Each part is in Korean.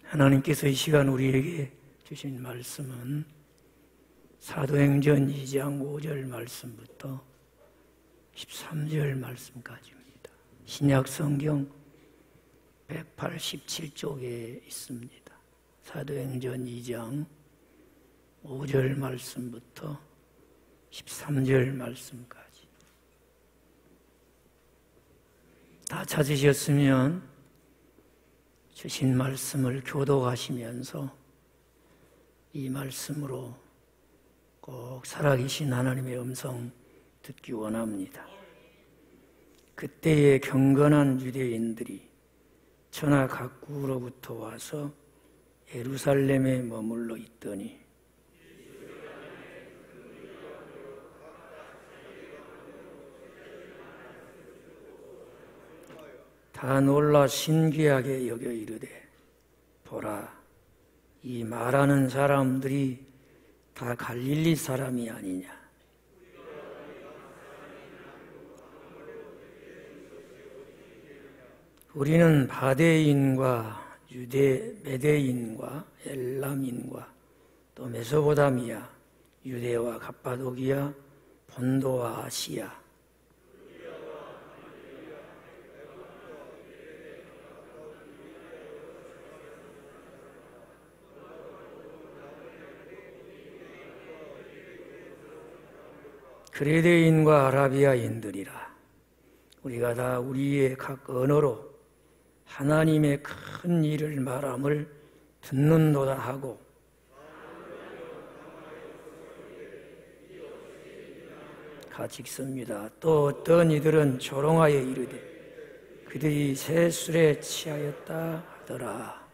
하나님께서 이 시간 우리에게 주신 말씀은 사도행전 2장 5절 말씀부터 13절 말씀까지입니다. 신약 성경 187쪽에 있습니다. 사도행전 2장 5절 말씀부터 13절 말씀까지. 다 찾으셨으면 주신 말씀을 교독하시면서 이 말씀으로 꼭 살아계신 하나님의 음성 듣기 원합니다. 그때의 경건한 유대인들이 천하 각국으로부터 와서 예루살렘에 머물러 있더니 다 놀라 신기하게 여겨 이르되 보라, 이 말하는 사람들이 다 갈릴리 사람이 아니냐. 우리는 바데인과 메데인과 엘람인과 또 메소포타미아, 유대와 갑바도기아, 본도와 아시아, 그레데인과 아라비아인들이라. 우리가 다 우리의 각 언어로 하나님의 큰 일을 말함을 듣는도다 하고 같이 읽습니다. 또 어떤 이들은 조롱하여 이르되 그들이 새 술에 취하였다 하더라.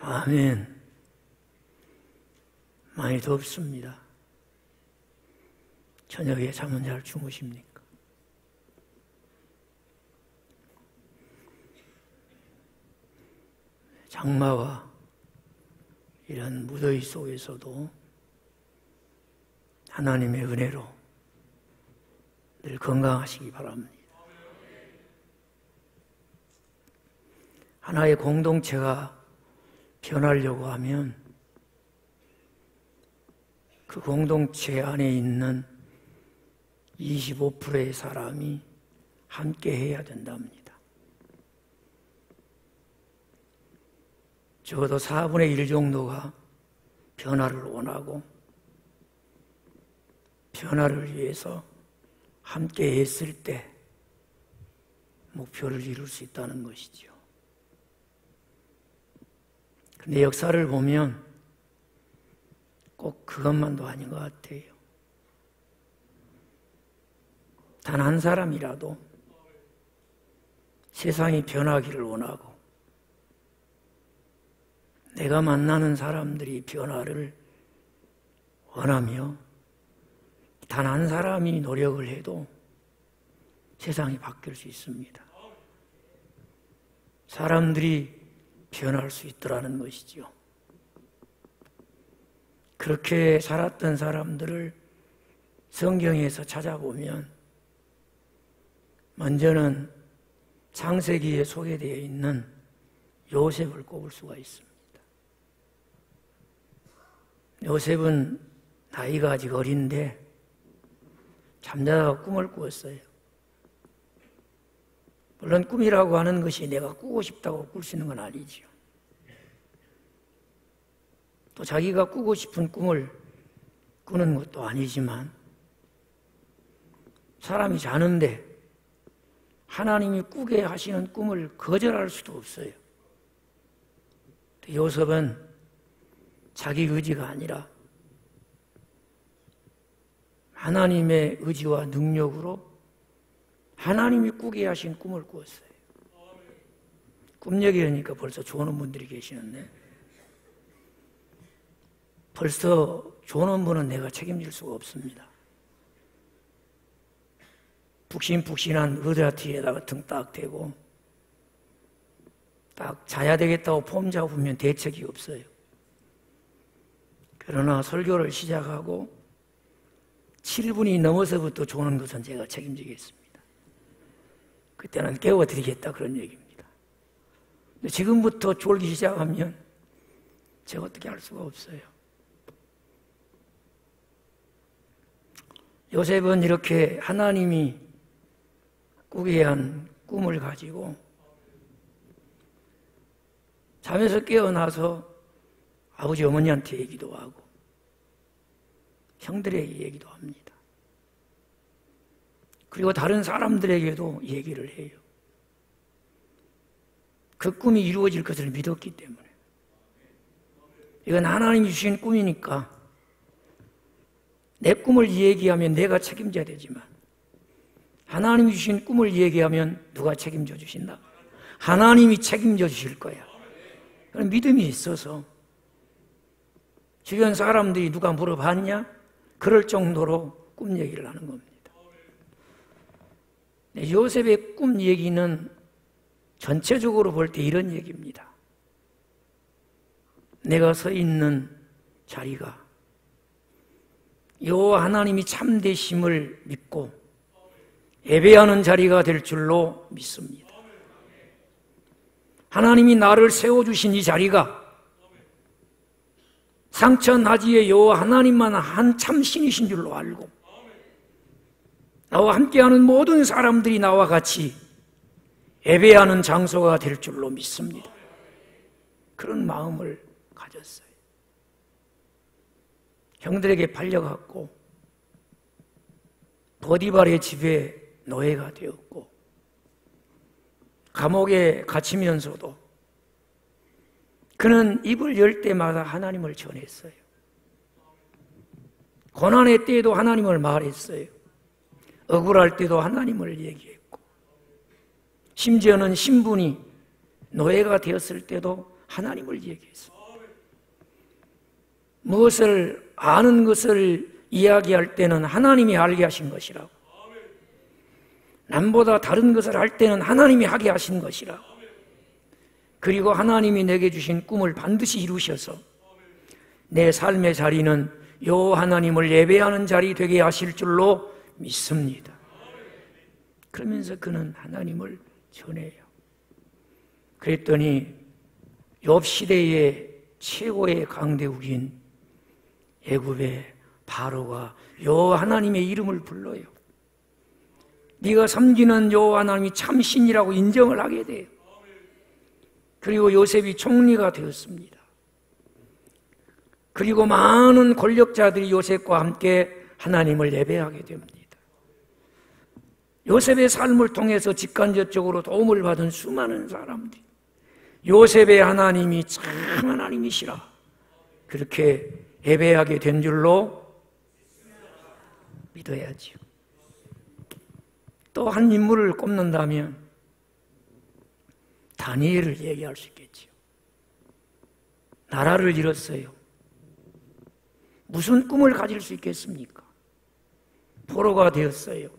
아멘. 많이 덥습니다. 저녁에 잠은 잘 주무십니까? 장마와 이런 무더위 속에서도 하나님의 은혜로 늘 건강하시기 바랍니다. 하나의 공동체가 변하려고 하면 그 공동체 안에 있는 25%의 사람이 함께 해야 된답니다. 적어도 4분의 1 정도가 변화를 원하고 변화를 위해서 함께 했을 때 목표를 이룰 수 있다는 것이죠. 그런데 역사를 보면 꼭 그것만도 아닌 것 같아요. 단 한 사람이라도 세상이 변하기를 원하고 내가 만나는 사람들이 변화를 원하며 단 한 사람이 노력을 해도 세상이 바뀔 수 있습니다. 사람들이 변할 수 있더라는 것이죠. 그렇게 살았던 사람들을 성경에서 찾아보면 먼저는 창세기에 소개되어 있는 요셉을 꼽을 수가 있습니다. 요셉은 나이가 아직 어린데 잠자다가 꿈을 꾸었어요. 물론 꿈이라고 하는 것이 내가 꾸고 싶다고 꿀 수 있는 건 아니죠. 또 자기가 꾸고 싶은 꿈을 꾸는 것도 아니지만 사람이 자는데 하나님이 꾸게 하시는 꿈을 거절할 수도 없어요. 요셉은 자기 의지가 아니라 하나님의 의지와 능력으로 하나님이 꾸게 하신 꿈을 꾸었어요. 꿈 얘기하니까 벌써 조는 분들이 계시는데 벌써 조는 분은 내가 책임질 수가 없습니다. 푹신푹신한 의자 뒤에다가 등 딱 대고 딱 자야 되겠다고 폼 잡으면 대책이 없어요. 그러나 설교를 시작하고 7분이 넘어서부터 조는 것은 제가 책임지겠습니다. 그때는 깨워드리겠다 그런 얘기입니다. 근데 지금부터 졸기 시작하면 제가 어떻게 알 수가 없어요. 요셉은 이렇게 하나님이 꾸게 한 꿈을 가지고 잠에서 깨어나서 아버지 어머니한테 얘기도 하고 형들에게 얘기도 합니다. 그리고 다른 사람들에게도 얘기를 해요. 그 꿈이 이루어질 것을 믿었기 때문에. 이건 하나님이 주신 꿈이니까 내 꿈을 얘기하면 내가 책임져야 되지만 하나님이 주신 꿈을 얘기하면 누가 책임져 주신다? 하나님이 책임져 주실 거야. 그런 믿음이 있어서 주변 사람들이 누가 물어봤냐? 그럴 정도로 꿈 얘기를 하는 겁니다. 요셉의 꿈 얘기는 전체적으로 볼 때 이런 얘기입니다. 내가 서 있는 자리가 여호와 하나님이 참되심을 믿고 예배하는 자리가 될 줄로 믿습니다. 하나님이 나를 세워주신 이 자리가 상천하지의 여호와 하나님만 한 참신이신 줄로 알고 나와 함께하는 모든 사람들이 나와 같이 예배하는 장소가 될 줄로 믿습니다. 그런 마음을 가졌어요. 형들에게 팔려갔고 보디발의 집에 노예가 되었고 감옥에 갇히면서도 그는 입을 열 때마다 하나님을 전했어요. 고난의 때에도 하나님을 말했어요. 억울할 때도 하나님을 얘기했고 심지어는 신분이 노예가 되었을 때도 하나님을 얘기했어요. 무엇을 아는 것을 이야기할 때는 하나님이 알게 하신 것이라고, 남보다 다른 것을 할 때는 하나님이 하게 하신 것이라고, 그리고 하나님이 내게 주신 꿈을 반드시 이루셔서 내 삶의 자리는 여호와 하나님을 예배하는 자리 되게 하실 줄로 믿습니다. 그러면서 그는 하나님을 전해요. 그랬더니 욥 시대의 최고의 강대국인 애굽의 바로가 여호와 하나님의 이름을 불러요. 네가 섬기는 여호와 하나님이 참신이라고 인정을 하게 돼요. 그리고 요셉이 총리가 되었습니다. 그리고 많은 권력자들이 요셉과 함께 하나님을 예배하게 됩니다. 요셉의 삶을 통해서 직간접적으로 도움을 받은 수많은 사람들이 요셉의 하나님이 참 하나님이시라 그렇게 예배하게 된 줄로 믿어야지요. 또 한 인물을 꼽는다면 다니엘을 얘기할 수 있겠지요. 나라를 잃었어요. 무슨 꿈을 가질 수 있겠습니까? 포로가 되었어요.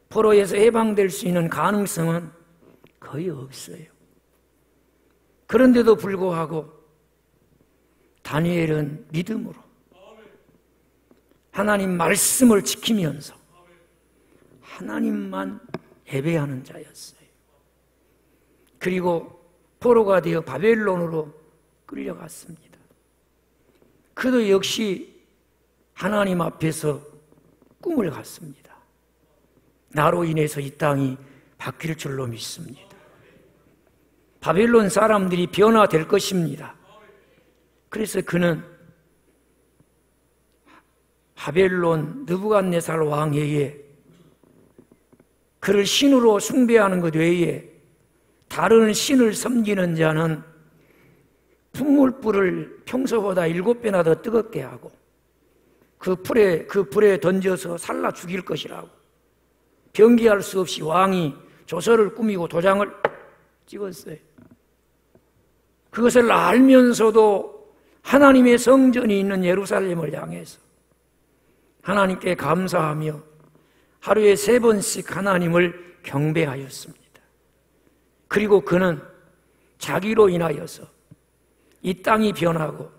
포로에서 해방될 수 있는 가능성은 거의 없어요. 그런데도 불구하고 다니엘은 믿음으로 하나님 말씀을 지키면서 하나님만 예배하는 자였어요. 그리고 포로가 되어 바벨론으로 끌려갔습니다. 그도 역시 하나님 앞에서 꿈을 갔습니다. 나로 인해서 이 땅이 바뀔 줄로 믿습니다. 바벨론 사람들이 변화될 것입니다. 그래서 그는 바벨론 느부갓네살 왕에게 그를 신으로 숭배하는 것 외에 다른 신을 섬기는 자는 풍물불을 평소보다 7배나 더 뜨겁게 하고 그 불에 던져서 살라 죽일 것이라고 변기할 수 없이 왕이 조서를 꾸미고 도장을 찍었어요. 그것을 알면서도 하나님의 성전이 있는 예루살렘을 향해서 하나님께 감사하며 하루에 3번씩 하나님을 경배하였습니다. 그리고 그는 자기로 인하여서 이 땅이 변하고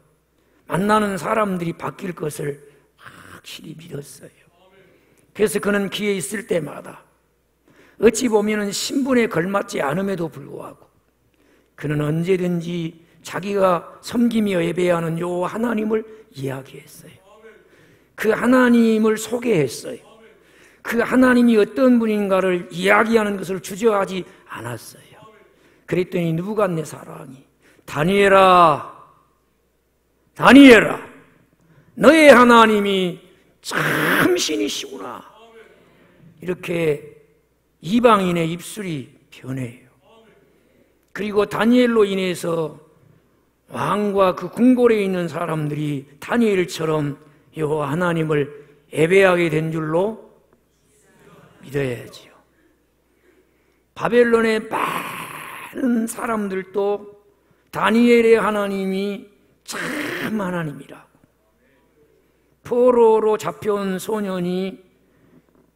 만나는 사람들이 바뀔 것을 확실히 믿었어요. 그래서 그는 기회 있을 때마다 어찌 보면 신분에 걸맞지 않음에도 불구하고 그는 언제든지 자기가 섬기며 예배하는 요 하나님을 이야기했어요. 그 하나님을 소개했어요. 그 하나님이 어떤 분인가를 이야기하는 것을 주저하지 않았어요. 그랬더니 느부갓네살왕이 다니엘아, 다니엘아, 너의 하나님이 참 신이시구나. 이렇게 이방인의 입술이 변해요. 그리고 다니엘로 인해서 왕과 그 궁궐에 있는 사람들이 다니엘처럼 여호와 하나님을 예배하게 된 줄로 믿어야지요. 바벨론의 많은 사람들도 다니엘의 하나님이 참 하나님이라고. 포로로 잡혀온 소년이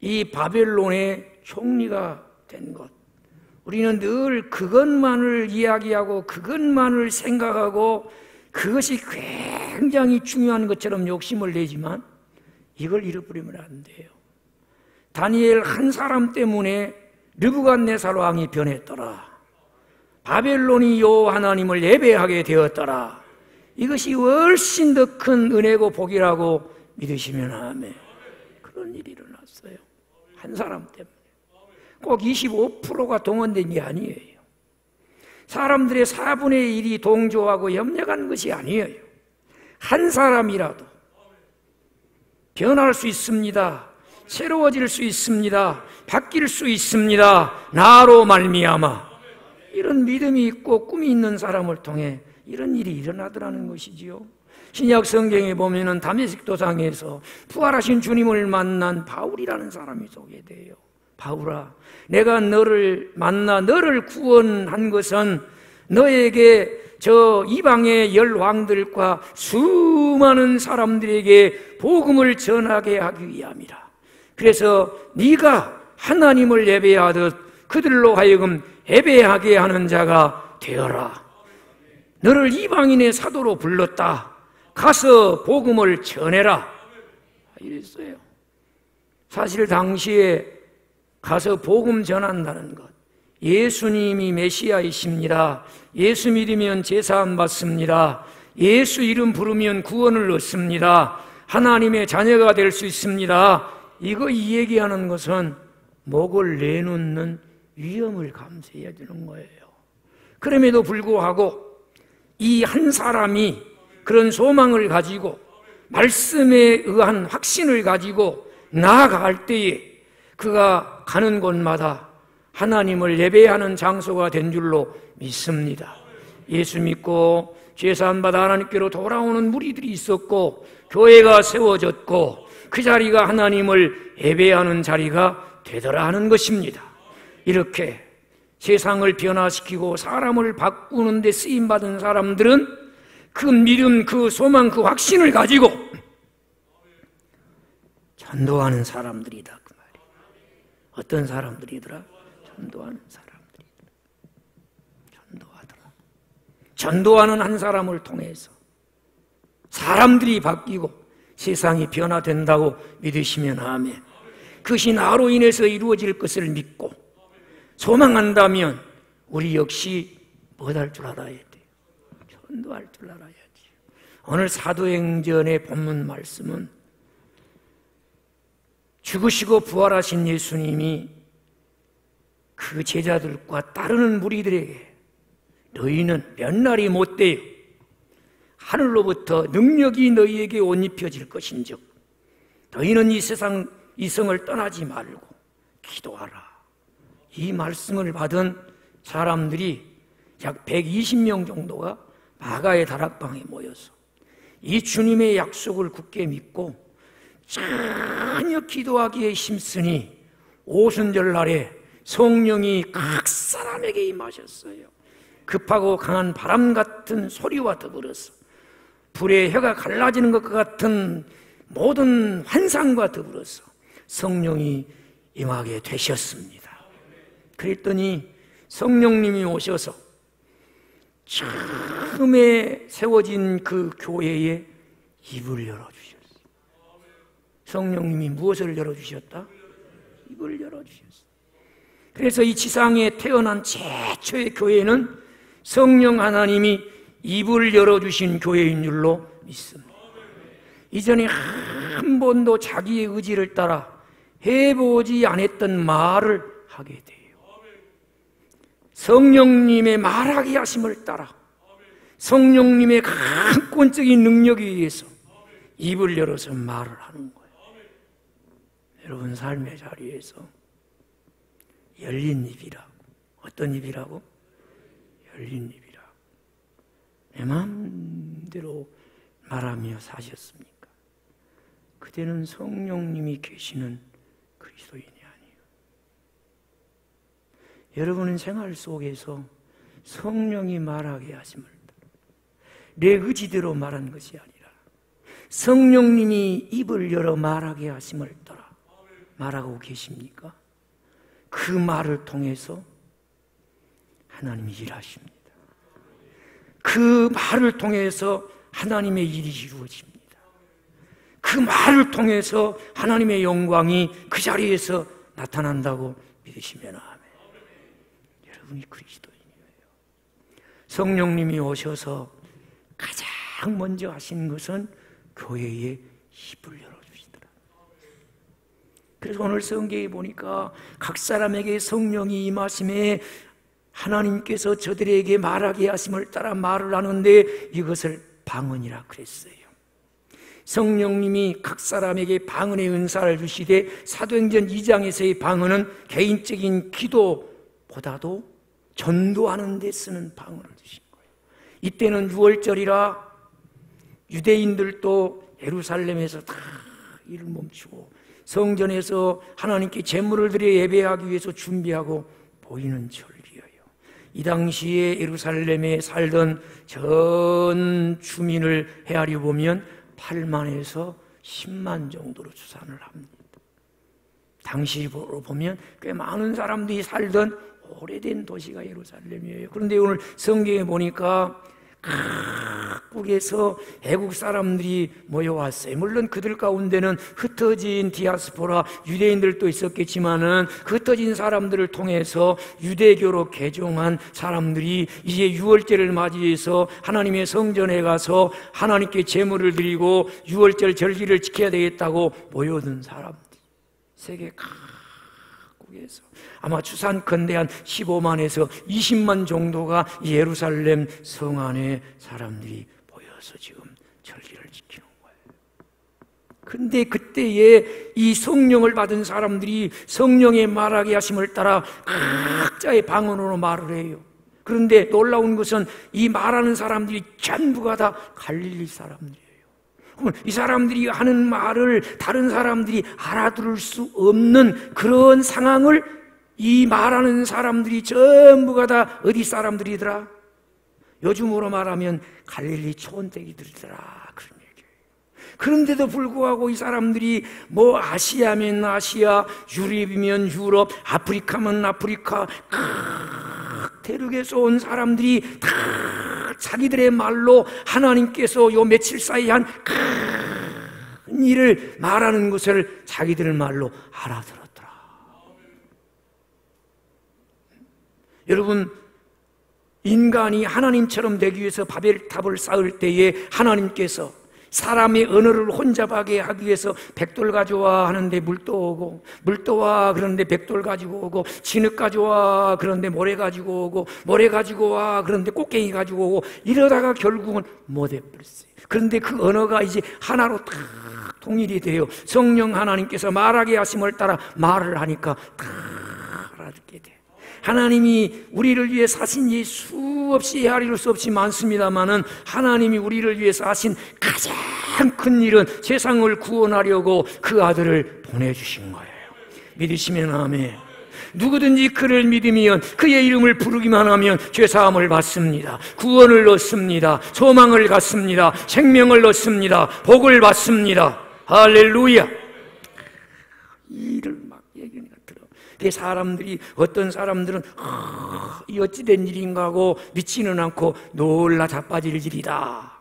이 바벨론의 총리가 된 것, 우리는 늘 그것만을 이야기하고 그것만을 생각하고 그것이 굉장히 중요한 것처럼 욕심을 내지만 이걸 잃어버리면 안 돼요. 다니엘 한 사람 때문에 느부갓네살 왕이 변했더라. 바벨론이 여호와 하나님을 예배하게 되었더라. 이것이 훨씬 더 큰 은혜고 복이라고 믿으시면 아멘. 그런 일이 일어났어요. 한 사람 때문에. 꼭 25%가 동원된 게 아니에요. 사람들의 4분의 1이 동조하고 협력한 것이 아니에요. 한 사람이라도 변할 수 있습니다. 새로워질 수 있습니다. 바뀔 수 있습니다. 나로 말미암아. 이런 믿음이 있고 꿈이 있는 사람을 통해 이런 일이 일어나더라는 것이지요. 신약 성경에 보면은 다메섹 도상에서 부활하신 주님을 만난 바울이라는 사람이 소개돼요. 바울아, 내가 너를 만나 너를 구원한 것은 너에게 저 이방의 열왕들과 수많은 사람들에게 복음을 전하게 하기 위함이라. 그래서 네가 하나님을 예배하듯 그들로 하여금 예배하게 하는 자가 되어라. 너를 이방인의 사도로 불렀다. 가서 복음을 전해라. 이랬어요. 사실 당시에 가서 복음 전한다는 것, 예수님이 메시아이십니다. 예수 믿으면 제사함 받습니다. 예수 이름 부르면 구원을 얻습니다. 하나님의 자녀가 될 수 있습니다. 이 얘기하는 것은 목을 내놓는 위험을 감수해야 되는 거예요. 그럼에도 불구하고 이 한 사람이 그런 소망을 가지고 말씀에 의한 확신을 가지고 나아갈 때에 그가 가는 곳마다 하나님을 예배하는 장소가 된 줄로 믿습니다. 예수 믿고 제사함 받아 하나님께로 돌아오는 무리들이 있었고 교회가 세워졌고 그 자리가 하나님을 예배하는 자리가 되더라 하는 것입니다. 이렇게 세상을 변화시키고 사람을 바꾸는 데 쓰임받은 사람들은 그 믿음, 그 소망, 그 확신을 가지고 전도하는 사람들이다 그 말이에요. 어떤 사람들이더라? 전도하는 사람들이더라. 전도하더라. 전도하는 한 사람을 통해서 사람들이 바뀌고 세상이 변화된다고 믿으시면 아멘. 그것이 나로 인해서 이루어질 것을 믿고 소망한다면 우리 역시 뭐할 줄 알아야 돼요? 전도할 줄 알아야지. 오늘 사도행전의 본문 말씀은 죽으시고 부활하신 예수님이 그 제자들과 따르는 무리들에게 너희는 몇 날이 못 돼요. 하늘로부터 능력이 너희에게 옷 입혀질 것인즉 너희는 이 세상 이성을 떠나지 말고 기도하라. 이 말씀을 받은 사람들이 약 120명 정도가 마가의 다락방에 모여서 이 주님의 약속을 굳게 믿고 전혀 기도하기에 힘쓰니 오순절날에 성령이 각 사람에게 임하셨어요. 급하고 강한 바람 같은 소리와 더불어서 불의 혀가 갈라지는 것과 같은 모든 환상과 더불어서 성령이 임하게 되셨습니다. 그랬더니 성령님이 오셔서 처음에 세워진 그 교회에 입을 열어주셨어요. 성령님이 무엇을 열어주셨다? 입을 열어주셨어요. 그래서 이 지상에 태어난 최초의 교회는 성령 하나님이 입을 열어주신 교회인 줄로 믿습니다. 이전에 한 번도 자기의 의지를 따라 해보지 않았던 말을 하게 돼요. 성령님의 말하게 하심을 따라 성령님의 강권적인 능력에 의해서 입을 열어서 말을 하는 거예요. 여러분 삶의 자리에서 열린 입이라고. 어떤 입이라고? 열린 입이라고. 내 마음대로 말하며 사셨습니까? 그대는 성령님이 계시는 그리스도인이 아니에요. 여러분은 생활 속에서 성령이 말하게 하심을 내 의지대로 말한 것이 아니라 성령님이 입을 열어 말하게 하심을 따라 말하고 계십니까? 그 말을 통해서 하나님이 일하십니다. 그 말을 통해서 하나님의 일이 이루어집니다. 그 말을 통해서 하나님의 영광이 그 자리에서 나타난다고 믿으시면 아멘. 여러분이 그리스도인이에요. 성령님이 오셔서 가장 먼저 하신 것은 교회의 입을 열어주시더라. 그래서 오늘 성경에 보니까 각 사람에게 성령이 임하심에 하나님께서 저들에게 말하게 하심을 따라 말을 하는데 이것을 방언이라 그랬어요. 성령님이 각 사람에게 방언의 은사를 주시되 사도행전 2장에서의 방언은 개인적인 기도보다도 전도하는 데 쓰는 방언을 주신 거예요. 이때는 6월절이라 유대인들도 예루살렘에서 다 일을 멈추고 성전에서 하나님께 제물을 드려 예배하기 위해서 준비하고 보이는 절기예요. 이 당시에 예루살렘에 살던 전 주민을 헤아려 보면 8만에서 10만 정도로 추산을 합니다. 당시로 보면 꽤 많은 사람들이 살던 오래된 도시가 예루살렘이에요. 그런데 오늘 성경에 보니까 각국에서 애국 사람들이 모여왔어요. 물론 그들 가운데는 흩어진 디아스포라 유대인들도 있었겠지만은 그 흩어진 사람들을 통해서 유대교로 개종한 사람들이 이제 유월절을 맞이해서 하나님의 성전에 가서 하나님께 제물을 드리고 유월절 절기를 지켜야 되겠다고 모여든 사람들, 세계 각국에서 아마 추산컨대 한 15만에서 20만 정도가 예루살렘 성 안에 사람들이 모여서 지금 절기를 지키는 거예요. 그런데 그때에 이 성령을 받은 사람들이 성령의 말하게 하심을 따라 각자의 방언으로 말을 해요. 그런데 놀라운 것은 이 말하는 사람들이 전부가 다 갈릴리 사람들이에요. 이 사람들이 하는 말을 다른 사람들이 알아들을 수 없는 그런 상황을 이 말하는 사람들이 전부가 다 어디 사람들이더라? 요즘으로 말하면 갈릴리 촌대기들이더라, 그런 얘기예요. 그런데도 불구하고 이 사람들이 뭐 아시아면 아시아, 유럽이면 유럽, 아프리카면 아프리카, 대륙에서 온 사람들이 다 자기들의 말로 하나님께서 요 며칠 사이에 한 큰 일을 말하는 것을 자기들 말로 알아들었더라. 여러분, 인간이 하나님처럼 되기 위해서 바벨탑을 쌓을 때에 하나님께서 사람의 언어를 혼잡하게 하기 위해서 백돌 가져와 하는데 물도 오고, 물도 와 그런데 백돌 가지고 오고, 진흙 가져와 그런데 모래 가지고 오고, 모래 가지고 와 그런데 꽃갱이 가지고 오고, 이러다가 결국은 못 해버렸어요. 그런데 그 언어가 이제 하나로 다 통일이 돼요. 성령 하나님께서 말하게 하심을 따라 말을 하니까 다 알아듣게 돼요. 하나님이 우리를 위해서 하신 일 수없이 헤아릴 수 없이 많습니다만은 하나님이 우리를 위해서 하신 가장 큰 일은 세상을 구원하려고 그 아들을 보내주신 거예요. 믿으시면 아멘. 누구든지 그를 믿으면 그의 이름을 부르기만 하면 죄사함을 받습니다. 구원을 얻습니다. 소망을 갖습니다. 생명을 얻습니다. 복을 받습니다. 할렐루야. 이를 막 얘기하니까 들어. 사람들이, 어떤 사람들은 이 어찌된 일인가 하고 믿지는 않고 놀라 자빠질 일이다.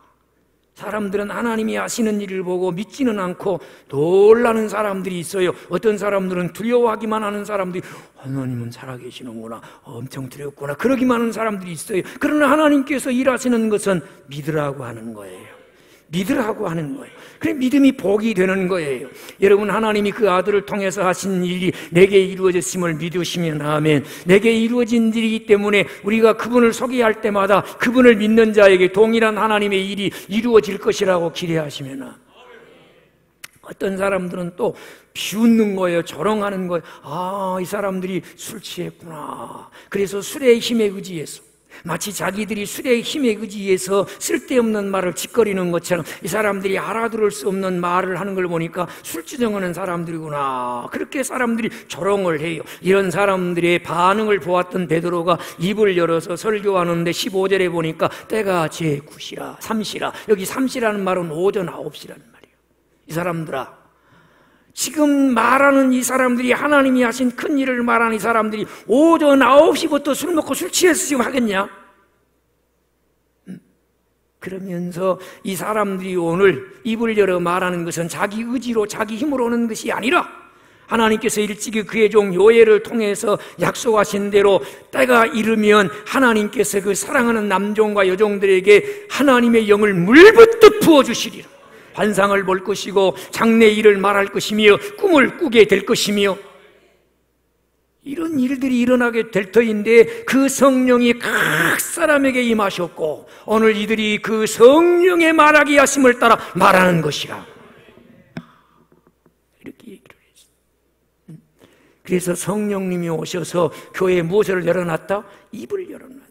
사람들은 하나님이 하시는 일을 보고 믿지는 않고 놀라는 사람들이 있어요. 어떤 사람들은 두려워하기만 하는 사람들이 하나님은 살아계시는구나, 엄청 두렵구나, 그러기만 하는 사람들이 있어요. 그러나 하나님께서 일하시는 것은 믿으라고 하는 거예요. 믿으라고 하는 거예요. 그래, 믿음이 복이 되는 거예요. 여러분, 하나님이 그 아들을 통해서 하신 일이 내게 이루어졌음을 믿으시면 아멘. 내게 이루어진 일이기 때문에 우리가 그분을 소개할 때마다 그분을 믿는 자에게 동일한 하나님의 일이 이루어질 것이라고 기대하시면 아멘. 어떤 사람들은 또 비웃는 거예요. 조롱하는 거예요. 아, 이 사람들이 술 취했구나. 그래서 술의 힘에 의지해서, 마치 자기들이 술의 힘에 의지해서 쓸데없는 말을 짓거리는 것처럼 이 사람들이 알아들을 수 없는 말을 하는 걸 보니까 술주정하는 사람들이구나, 그렇게 사람들이 조롱을 해요. 이런 사람들의 반응을 보았던 베드로가 입을 열어서 설교하는데 15절에 보니까 때가 제9시라 3시라, 여기 3시라는 말은 오전 9시라는 말이에요. 이 사람들아, 지금 말하는 이 사람들이, 하나님이 하신 큰 일을 말하는 이 사람들이 오전 9시부터 술 먹고 술 취해서 지금 하겠냐? 그러면서 이 사람들이 오늘 입을 열어 말하는 것은 자기 의지로 자기 힘으로 오는 것이 아니라 하나님께서 일찍이 그의 종 요엘을 통해서 약속하신 대로 때가 이르면 하나님께서 그 사랑하는 남종과 여종들에게 하나님의 영을 물붓듯 부어주시리라. 환상을 볼 것이고 장래 일을 말할 것이며 꿈을 꾸게 될 것이며 이런 일들이 일어나게 될 터인데, 그 성령이 각 사람에게 임하셨고 오늘 이들이 그 성령의 말하기 하심을 따라 말하는 것이라, 이렇게 얘기를 했어요. 그래서 성령님이 오셔서 교회에 무엇을 열어놨다? 입을 열어놨어요.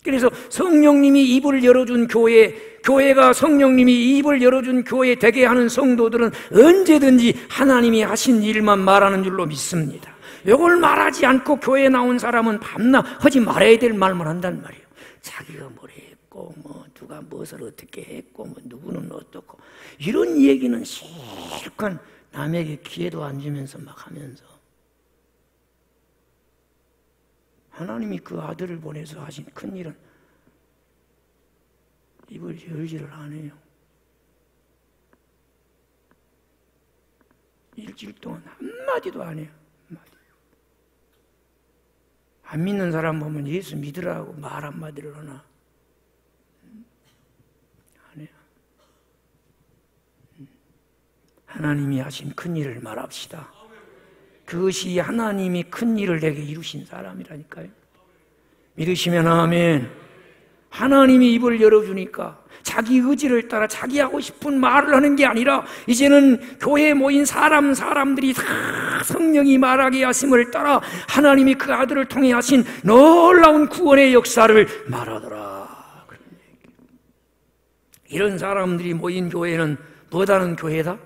그래서 성령님이 입을 열어준 교회가 성령님이 입을 열어준 교회 되게 하는 성도들은 언제든지 하나님이 하신 일만 말하는 줄로 믿습니다. 이걸 말하지 않고 교회에 나온 사람은 밤낮 하지 말아야 될 말만 한단 말이에요. 자기가 뭘 했고, 누가 무엇을 어떻게 했고, 누구는 어떻고, 이런 얘기는 실컷 남에게 기회도 안 주면서 막 하면서, 하나님이 그 아들을 보내서 하신 큰 일은 입을 열지를 안 해요. 일주일 동안 한마디도 안 해요. 안 믿는 사람 보면 예수 믿으라고 말 한마디를 하나? 안 해요. 하나님이 하신 큰 일을 말합시다. 그것이 하나님이 큰 일을 내게 이루신 사람이라니까요. 믿으시면 아멘. 하나님이 입을 열어주니까 자기 의지를 따라 자기 하고 싶은 말을 하는 게 아니라 이제는 교회에 모인 사람들이 다 성령이 말하게 하심을 따라 하나님이 그 아들을 통해 하신 놀라운 구원의 역사를 말하더라. 이런 사람들이 모인 교회는 뭐하는 교회다?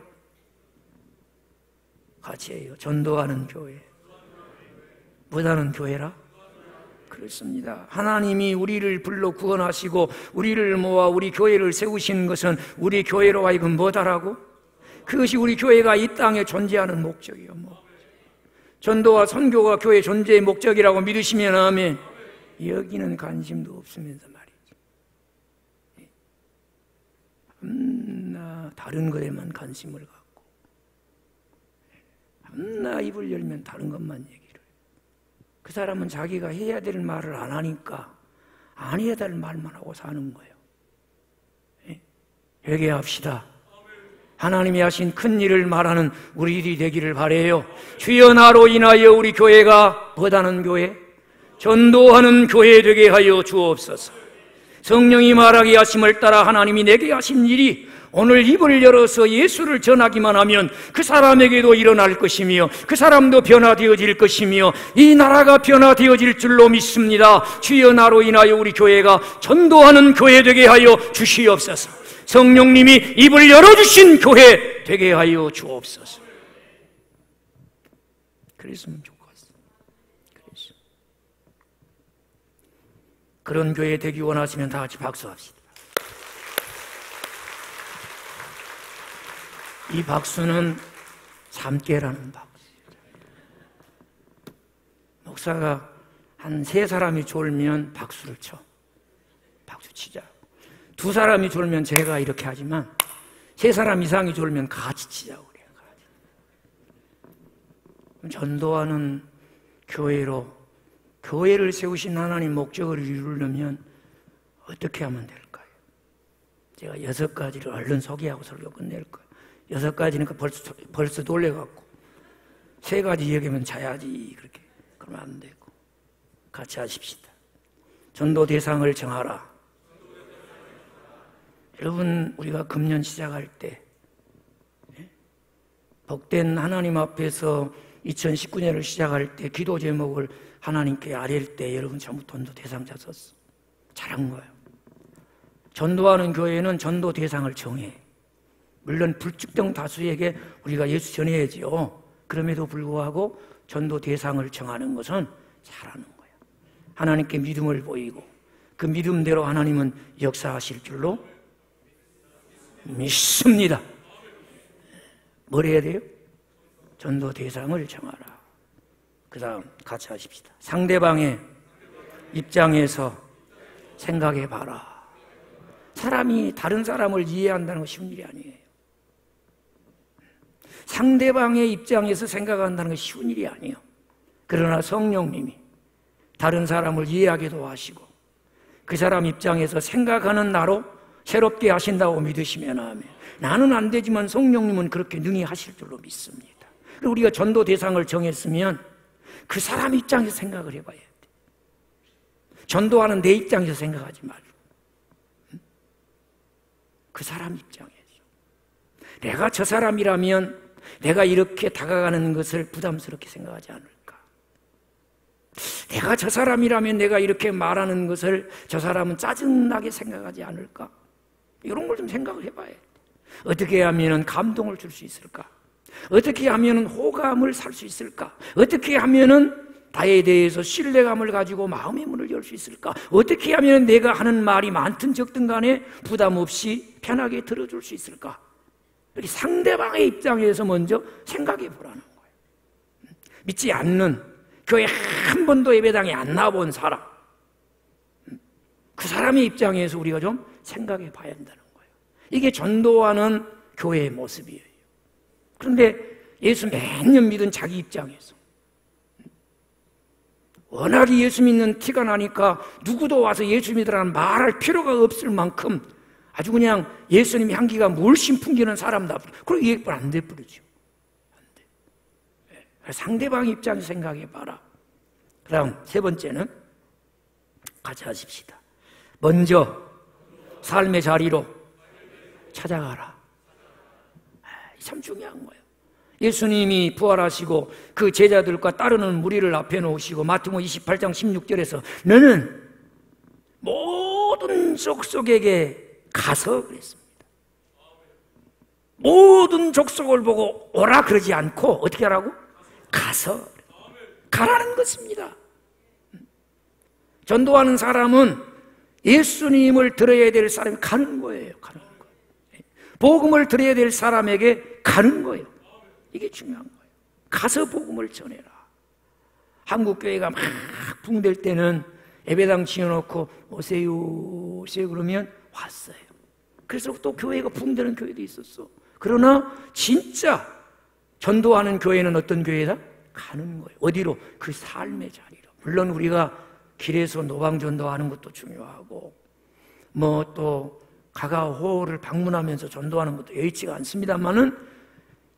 같이 해요. 전도하는 교회. 뭐하는 교회라? 그렇습니다. 하나님이 우리를 불러 구원하시고 우리를 모아 우리 교회를 세우신 것은 우리 교회로 하여금 뭐다라고? 그것이 우리 교회가 이 땅에 존재하는 목적이요. 전도와 선교가 교회 존재의 목적이라고 믿으시면 아멘. 여기는 관심도 없으면서 말이지. 다른 것에만 관심을 갖고, 입을 열면 다른 것만 얘기를. 그 사람은 자기가 해야 될 말을 안 하니까 안 해야 될 말만 하고 사는 거예요. 회개합시다. 하나님이 하신 큰 일을 말하는 우리들이 되기를 바라요. 주여, 나로 인하여 우리 교회가 뭐하는 교회? 전도하는 교회 되게 하여 주옵소서. 성령이 말하게 하심을 따라 하나님이 내게 하신 일이 오늘 입을 열어서 예수를 전하기만 하면 그 사람에게도 일어날 것이며 그 사람도 변화되어질 것이며 이 나라가 변화되어질 줄로 믿습니다. 주여, 나로 인하여 우리 교회가 전도하는 교회 되게 하여 주시옵소서. 성령님이 입을 열어주신 교회 되게 하여 주옵소서. 그랬으면 좋겠어. 그런 교회 되기 원하시면 다 같이 박수합시다. 이 박수는 삼깨라는 박수예요. 목사가 한 3사람이 졸면 박수를 쳐. 박수 치자. 두 사람이 졸면 제가 이렇게 하지만 세 사람 이상이 졸면 같이 치자고 그래요. 전도하는 교회로 교회를 세우신 하나님 목적을 이루려면 어떻게 하면 될까요? 제가 6가지를 얼른 소개하고 설교 끝낼 거예요. 6가지니까 벌써 놀래갖고 3가지 얘기하면 자야지 그렇게 그러면 안 되고 같이 하십시다. 전도 대상을 정하라. 여러분 우리가 금년 시작할 때 복된 하나님 앞에서 2019년을 시작할 때 기도 제목을 하나님께 아뢰일 때 여러분 전부 전도 대상자 썼어. 잘한 거예요. 전도하는 교회는 전도 대상을 정해. 물론 불특정 다수에게 우리가 예수 전해야지요. 그럼에도 불구하고 전도 대상을 정하는 것은 잘하는 거예요. 하나님께 믿음을 보이고 그 믿음대로 하나님은 역사하실 줄로 믿습니다. 뭘 해야 돼요? 전도 대상을 정하라. 그 다음 같이 하십시다. 상대방의 입장에서 생각해 봐라. 사람이 다른 사람을 이해한다는 건 쉬운 일이 아니에요. 상대방의 입장에서 생각한다는 건 쉬운 일이 아니에요. 그러나 성령님이 다른 사람을 이해하기도 하시고 그 사람 입장에서 생각하는 나로 새롭게 하신다고 믿으시면 아멘. 나는 안 되지만 성령님은 그렇게 능히 하실 줄로 믿습니다. 그리고 우리가 전도 대상을 정했으면 그 사람 입장에서 생각을 해봐야 돼. 전도하는 내 입장에서 생각하지 말고 그 사람 입장에서 내가 저 사람이라면 내가 이렇게 다가가는 것을 부담스럽게 생각하지 않을까? 내가 저 사람이라면 내가 이렇게 말하는 것을 저 사람은 짜증나게 생각하지 않을까? 이런 걸 좀 생각을 해봐야 돼. 어떻게 하면 감동을 줄 수 있을까? 어떻게 하면 호감을 살 수 있을까? 어떻게 하면 나에 대해서 신뢰감을 가지고 마음의 문을 열 수 있을까? 어떻게 하면 내가 하는 말이 많든 적든 간에 부담 없이 편하게 들어줄 수 있을까? 이렇게 상대방의 입장에서 먼저 생각해 보라는 거예요. 믿지 않는 교회 한 번도 예배당에 안 나와본 사람, 그 사람의 입장에서 우리가 좀 생각해 봐야 한다는 거예요. 이게 전도하는 교회의 모습이에요. 그런데 예수 몇 년 믿은 자기 입장에서 워낙에 예수 믿는 티가 나니까 누구도 와서 예수 믿으라는 말할 필요가 없을 만큼 아주 그냥 예수님 향기가 물씬 풍기는 사람다. 그리고 이해가 안 돼버리죠. 안 돼. 상대방 입장에서 생각해 봐라. 그 다음 3번째는 같이 하십시다. 먼저 삶의 자리로 찾아가라. 참 중요한 거예요. 예수님이 부활하시고 그 제자들과 따르는 무리를 앞에 놓으시고 마태복음 28장 16절에서 너는 모든 족속에게 가서 그랬습니다. 모든 족속을 보고 오라 그러지 않고 어떻게 하라고? 가서 가라는 것입니다. 전도하는 사람은 예수님을 들어야 될 사람이 가는 거예요. 가는 거예요. 복음을 들어야 될 사람에게 가는 거예요. 이게 중요한 거예요. 가서 복음을 전해라. 한국교회가 막 붕댈 때는 예배당 지어놓고 오세요 오세요 그러면 왔어요. 그래서 또 교회가 붕대는 교회도 있었어. 그러나 진짜 전도하는 교회는 어떤 교회다? 가는 거예요. 어디로? 그 삶의 자리로. 물론 우리가 길에서 노방전도하는 것도 중요하고 뭐 또 가가호를 방문하면서 전도하는 것도 여의치가 않습니다만은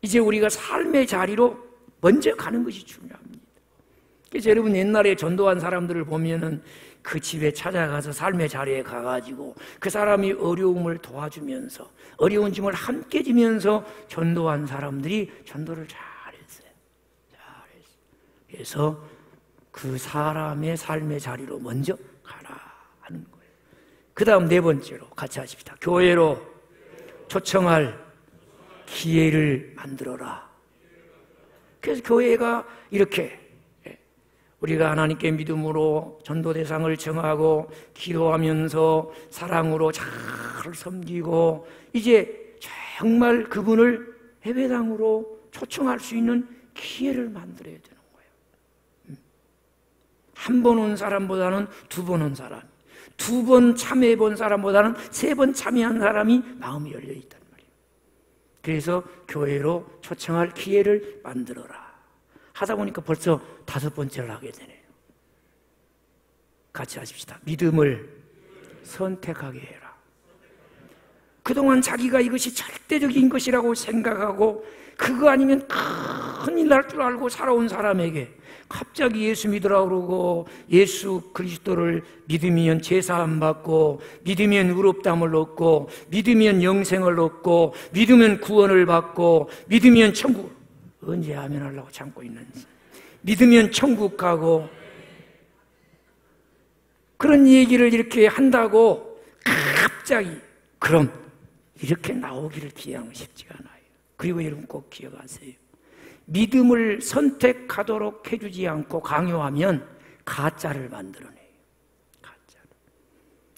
이제 우리가 삶의 자리로 먼저 가는 것이 중요합니다. 그래서 여러분 옛날에 전도한 사람들을 보면은 그 집에 찾아가서 삶의 자리에 가가지고 그 사람이 어려움을 도와주면서 어려운 짐을 함께 지면서 전도한 사람들이 전도를 잘했어요. 잘했어요. 그래서 그 사람의 삶의 자리로 먼저 가라 하는 거예요. 그 다음 4번째로 같이 하십시다. 교회로 초청할 기회를 만들어라. 그래서 교회가 이렇게 우리가 하나님께 믿음으로 전도 대상을 정하고 기도하면서 사랑으로 잘 섬기고 이제 정말 그분을 예배당으로 초청할 수 있는 기회를 만들어야 되는 거예요. 한 번 온 사람보다는 2번 온 사람, 2번 참여해본 사람보다는 3번 참여한 사람이 마음이 열려있단 말이에요. 그래서 교회로 초청할 기회를 만들어라 하다 보니까 벌써 5번째를 하게 되네요. 같이 하십시다. 믿음을 선택하게 해라. 그동안 자기가 이것이 절대적인 것이라고 생각하고 그거 아니면 큰일 날 줄 알고 살아온 사람에게 갑자기 예수 믿으라고 그러고 예수 그리스도를 믿으면 제사함 받고 믿으면 의롭다함을 얻고 믿으면 영생을 얻고 믿으면 구원을 받고 믿으면 천국, 언제 아멘 하려고 참고 있는지, 믿으면 천국 가고 그런 얘기를 이렇게 한다고 갑자기 그럼 이렇게 나오기를 기대하면 쉽지가 않아요. 그리고 여러분 꼭 기억하세요. 믿음을 선택하도록 해주지 않고 강요하면 가짜를 만들어내요. 가짜를.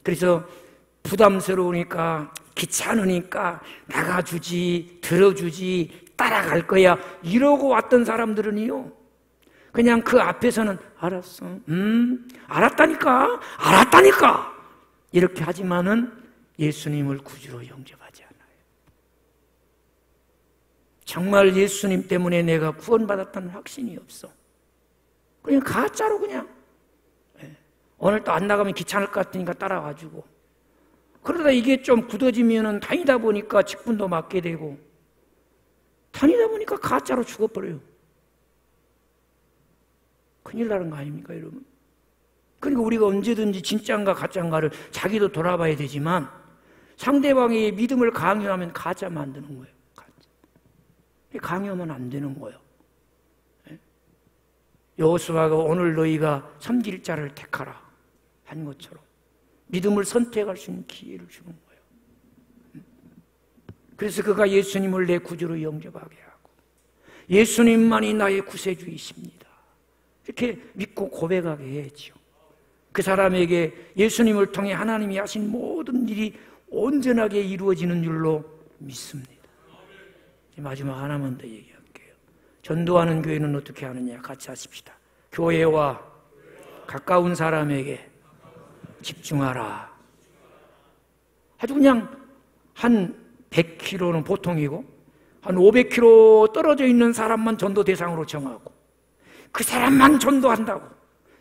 그래서 부담스러우니까 귀찮으니까 나가주지 들어주지 따라갈 거야 이러고 왔던 사람들은요 그냥 그 앞에서는 알았어 알았다니까 이렇게 하지만은 예수님을 구주로 영접하지 않아요. 정말 예수님 때문에 내가 구원받았다는 확신이 없어. 그냥 가짜로 그냥 오늘 또 안 나가면 귀찮을 것 같으니까 따라가지고 그러다 이게 좀 굳어지면은 다니다 보니까 직분도 맡게 되고 다니다 보니까 가짜로 죽어버려요. 큰일 나는 거 아닙니까 여러분? 그러니까 우리가 언제든지 진짜인가 가짜인가를 자기도 돌아봐야 되지만 상대방의 믿음을 강요하면 가짜 만드는 거예요. 강요하면 안 되는 거예요. 여호수아가 오늘 너희가 섬길 자를 택하라 한 것처럼 믿음을 선택할 수 있는 기회를 주는 거예요. 그래서 그가 예수님을 내 구주로 영접하게 하고 예수님만이 나의 구세주이십니다 이렇게 믿고 고백하게 해야죠. 그 사람에게 예수님을 통해 하나님이 하신 모든 일이 온전하게 이루어지는 줄로 믿습니다. 마지막 하나만 더 얘기할게요. 전도하는 교회는 어떻게 하느냐 같이 하십시다. 교회와 가까운 사람에게 집중하라. 아주 그냥 한 100km는 보통이고 한 500km 떨어져 있는 사람만 전도 대상으로 정하고 그 사람만 전도한다고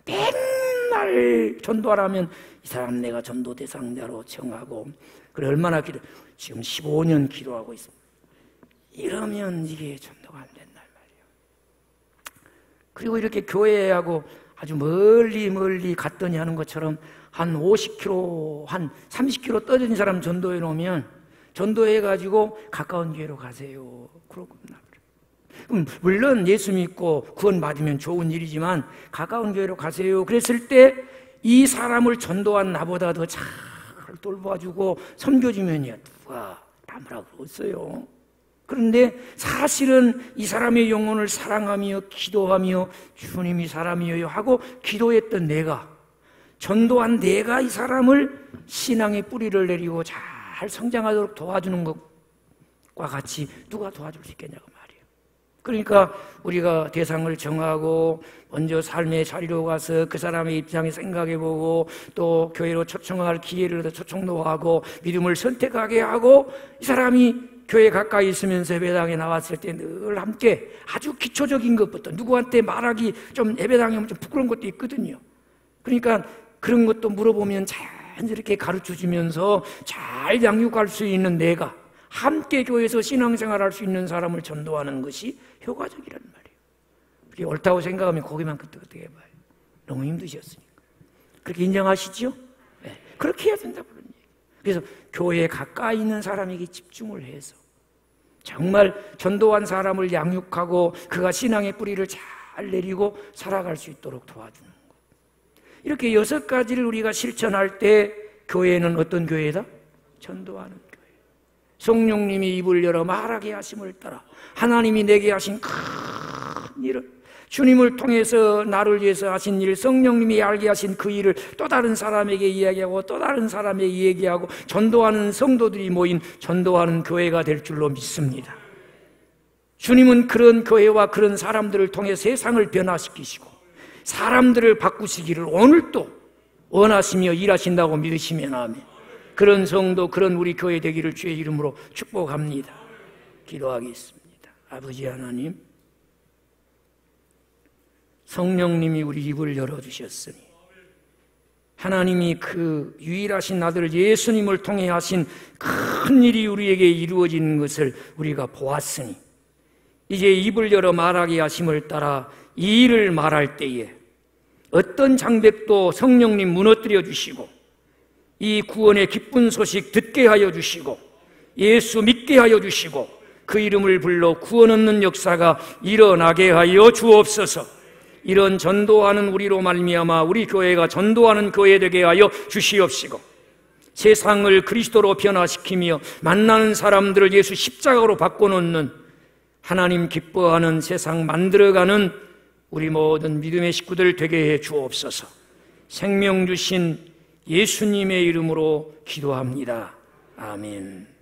맨날 전도하라면 이 사람 내가 전도 대상자로 정하고 그래 얼마나 지금 15년 기도하고 있습니다. 이러면 이게 전도가 안 된단 말이에요. 그리고 이렇게 교회하고 아주 멀리 갔더니 하는 것처럼 한 50km, 한 30km 떨어진 사람 전도해 놓으면 전도해가지고 가까운 교회로 가세요. 그러고 끝나버려요. 물론 예수 믿고 구원 받으면 좋은 일이지만 가까운 교회로 가세요. 그랬을 때 이 사람을 전도한 나보다 더 잘 돌봐주고 섬겨주면요 누가 남으라고 없어요. 그런데 사실은 이 사람의 영혼을 사랑하며 기도하며 주님이 사람이에요 하고 기도했던 내가 전도한 내가 이 사람을 신앙의 뿌리를 내리고 잘 성장하도록 도와주는 것과 같이 누가 도와줄 수 있겠냐고 말이에요. 그러니까 우리가 대상을 정하고 먼저 삶의 자리로 가서 그 사람의 입장에 생각해보고 또 교회로 초청할 기회를 초청도 하고 믿음을 선택하게 하고 이 사람이 교회 가까이 있으면서 예배당에 나왔을 때 늘 함께 아주 기초적인 것부터 누구한테 말하기 좀 예배당에 좀 부끄러운 것도 있거든요. 그러니까 그런 것도 물어보면 자연스럽게 가르쳐주면서 잘 양육할 수 있는 내가 함께 교회에서 신앙생활할 수 있는 사람을 전도하는 것이 효과적이란 말이에요. 그게 옳다고 생각하면 고개만 끄덕끄덕 해봐요. 너무 힘드셨으니까. 그렇게 인정하시죠? 네. 그렇게 해야 된다고 그런 얘기예요. 그래서 교회에 가까이 있는 사람에게 집중을 해서 정말 전도한 사람을 양육하고 그가 신앙의 뿌리를 잘 내리고 살아갈 수 있도록 도와주는 것. 이렇게 6가지를 우리가 실천할 때 교회는 어떤 교회다? 전도하는 교회. 성령님이 입을 열어 말하게 하심을 따라 하나님이 내게 하신 큰 일을 주님을 통해서 나를 위해서 하신 일, 성령님이 알게 하신 그 일을 또 다른 사람에게 이야기하고 또 다른 사람에게 얘기하고 전도하는 성도들이 모인 전도하는 교회가 될 줄로 믿습니다. 주님은 그런 교회와 그런 사람들을 통해 세상을 변화시키시고 사람들을 바꾸시기를 오늘도 원하시며 일하신다고 믿으시면 아멘. 그런 성도, 그런 우리 교회 되기를 주의 이름으로 축복합니다. 기도하겠습니다. 아버지 하나님, 성령님이 우리 입을 열어주셨으니 하나님이 그 유일하신 아들 예수님을 통해 하신 큰 일이 우리에게 이루어진 것을 우리가 보았으니 이제 입을 열어 말하게 하심을 따라 이 일을 말할 때에 어떤 장벽도 성령님 무너뜨려 주시고 이 구원의 기쁜 소식 듣게 하여 주시고 예수 믿게 하여 주시고 그 이름을 불러 구원 얻는 역사가 일어나게 하여 주옵소서. 이런 전도하는 우리로 말미암아 우리 교회가 전도하는 교회 되게 하여 주시옵시고 세상을 그리스도로 변화시키며 만나는 사람들을 예수 십자가로 바꿔놓는 하나님 기뻐하는 세상 만들어가는 우리 모든 믿음의 식구들 되게 해 주옵소서. 생명 주신 예수님의 이름으로 기도합니다. 아멘.